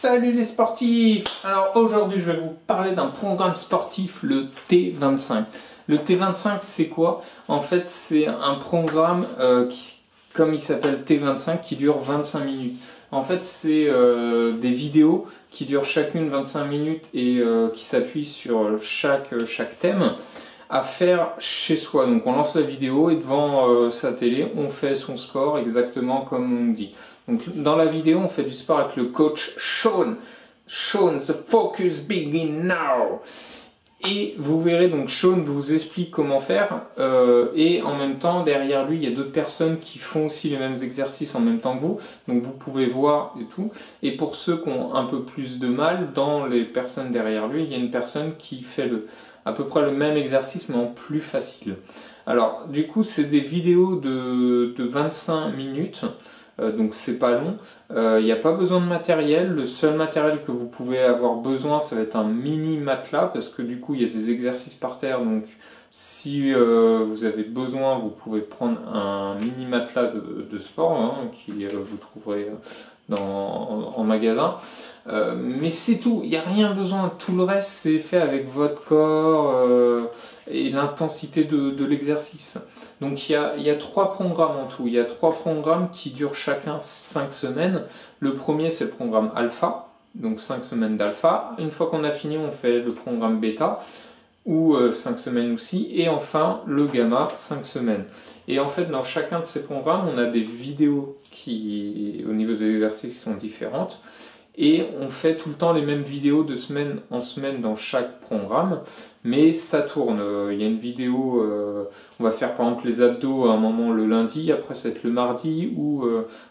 Salut les sportifs! Alors aujourd'hui je vais vous parler d'un programme sportif, le T25. Le T25 c'est quoi? En fait c'est un programme comme il s'appelle T25 qui dure 25 minutes. En fait c'est des vidéos qui durent chacune 25 minutes et qui s'appuient sur chaque thème à faire chez soi. Donc on lance la vidéo et devant sa télé on fait son sport exactement comme on dit. Donc dans la vidéo on fait du sport avec le coach Sean. Sean, the focus begin now. Et vous verrez donc Sean vous explique comment faire et en même temps derrière lui il y a d'autres personnes qui font aussi les mêmes exercices en même temps que vous, donc vous pouvez voir et tout. Et pour ceux qui ont un peu plus de mal, dans les personnes derrière lui il y a une personne qui fait à peu près le même exercice mais en plus facile. Alors du coup c'est des vidéos de 25 minutes. Donc c'est pas long, il n'y a pas besoin de matériel, le seul matériel que vous pouvez avoir besoin ça va être un mini matelas parce que du coup il y a des exercices par terre, donc si vous avez besoin vous pouvez prendre un mini matelas de sport qui vous trouverez en magasin, mais c'est tout, il n'y a rien besoin, tout le reste c'est fait avec votre corps et l'intensité de l'exercice. Donc il y a 3 programmes en tout, il y a 3 programmes qui durent chacun 5 semaines. Le premier c'est le programme alpha, donc 5 semaines d'alpha. Une fois qu'on a fini on fait le programme bêta, ou 5 semaines aussi, et enfin le gamma, 5 semaines. Et en fait dans chacun de ces programmes on a des vidéos qui au niveau des exercices sont différentes. Et on fait tout le temps les mêmes vidéos de semaine en semaine dans chaque programme, mais ça tourne. Il y a une vidéo, on va faire par exemple les abdos à un moment le lundi, après ça va être le mardi, ou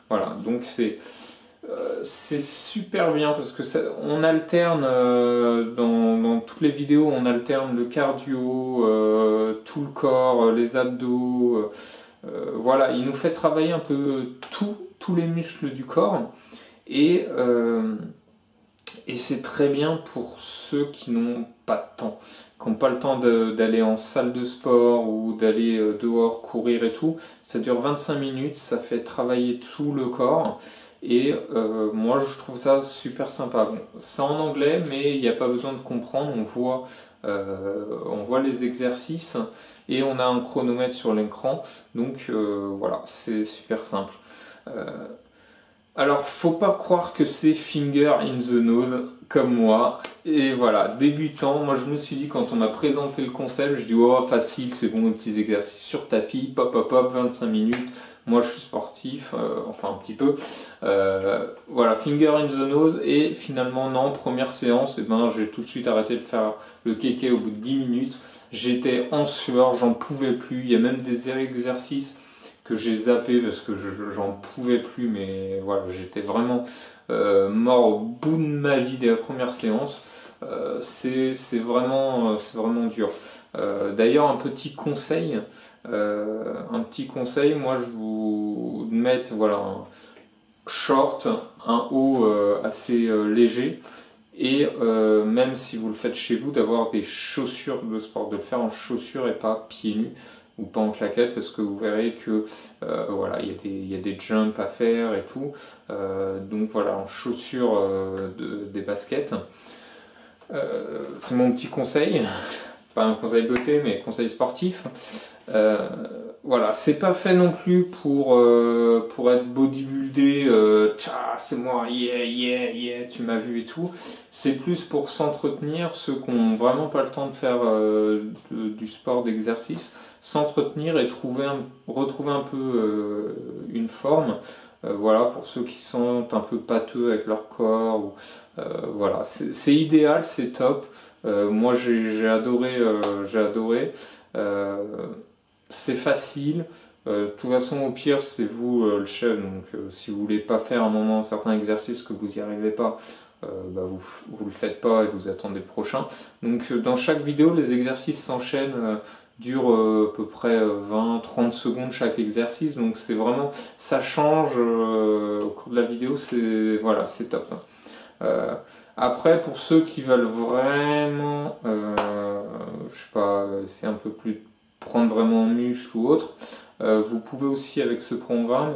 voilà. Donc c'est super bien parce que on alterne dans toutes les vidéos, on alterne le cardio, tout le corps, les abdos. Voilà, il nous fait travailler un peu tous les muscles du corps. Et c'est très bien pour ceux qui n'ont pas de temps, qui n'ont pas le temps d'aller en salle de sport ou d'aller dehors courir et tout. Ça dure 25 minutes, ça fait travailler tout le corps et moi je trouve ça super sympa. Bon, c'est en anglais mais il n'y a pas besoin de comprendre, on voit les exercices et on a un chronomètre sur l'écran, donc voilà, c'est super simple. Alors, faut pas croire que c'est finger in the nose comme moi. Et voilà, débutant, moi je me suis dit quand on m'a présenté le concept, je dis oh facile, c'est bon, les petits exercices sur tapis, pop pop pop, 25 minutes. Moi je suis sportif, enfin un petit peu. Voilà, finger in the nose. Et finalement non, première séance, et ben j'ai tout de suite arrêté de faire le kéké au bout de 10 minutes. J'étais en sueur, j'en pouvais plus. Il y a même des exercices que j'ai zappé parce que j'en pouvais plus, mais voilà, j'étais vraiment mort au bout de ma vie dès la première séance. C'est vraiment dur. D'ailleurs, un petit conseil, moi je vous mettre voilà, un short, un haut assez léger, et même si vous le faites chez vous, d'avoir des chaussures de sport, de le faire en chaussures et pas pieds nus ou pas en claquettes, parce que vous verrez que voilà, il y a des jumps à faire et tout, donc voilà, en chaussures des baskets. C'est mon petit conseil, pas un conseil beauté mais conseil sportif. Voilà, c'est pas fait non plus pour être bodybuildé, c'est moi, yeah, yeah, yeah, tu m'as vu et tout. C'est plus pour s'entretenir, ceux qui n'ont vraiment pas le temps de faire du sport d'exercice, s'entretenir et retrouver un peu une forme. Voilà, pour ceux qui se sentent un peu pâteux avec leur corps. Voilà, c'est idéal, c'est top. Moi j'ai adoré. C'est facile. De toute façon, au pire, c'est vous le chef. Donc, si vous voulez pas faire un moment certains exercices que vous n'y arrivez pas, vous le faites pas et vous attendez le prochain. Donc, dans chaque vidéo, les exercices s'enchaînent, durent à peu près 20-30 secondes chaque exercice. Donc, c'est vraiment, ça change au cours de la vidéo. Voilà, c'est top. Après, pour ceux qui veulent vraiment, je sais pas, c'est un peu plus prendre vraiment en muscle ou autre, vous pouvez aussi avec ce programme,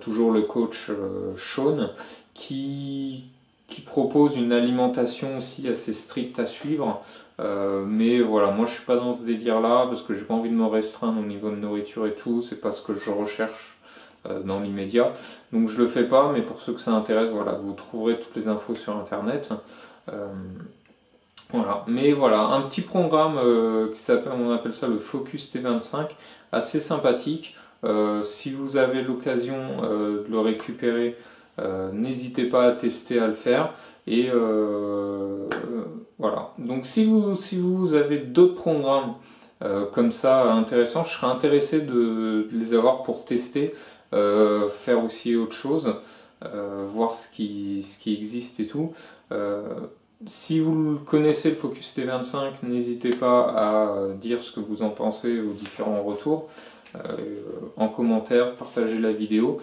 toujours le coach Sean, qui qui propose une alimentation aussi assez stricte à suivre. Mais voilà, moi je suis pas dans ce délire là parce que j'ai pas envie de me restreindre au niveau de nourriture et tout, c'est pas ce que je recherche dans l'immédiat, donc je le fais pas. Mais pour ceux que ça intéresse, voilà, vous trouverez toutes les infos sur internet. Voilà, mais voilà, un petit programme qui s'appelle, on appelle ça le Focus T25, assez sympathique. Si vous avez l'occasion de le récupérer, n'hésitez pas à tester à le faire. Et voilà. Donc si vous avez d'autres programmes comme ça intéressants, je serais intéressé de les avoir pour tester, faire aussi autre chose, voir ce qui existe et tout. Si vous connaissez le Focus T25, n'hésitez pas à dire ce que vous en pensez aux différents retours en commentaire, partagez la vidéo.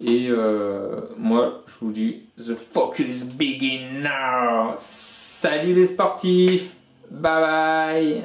Et moi, je vous dis, the focus begin now. Salut les sportifs, bye bye.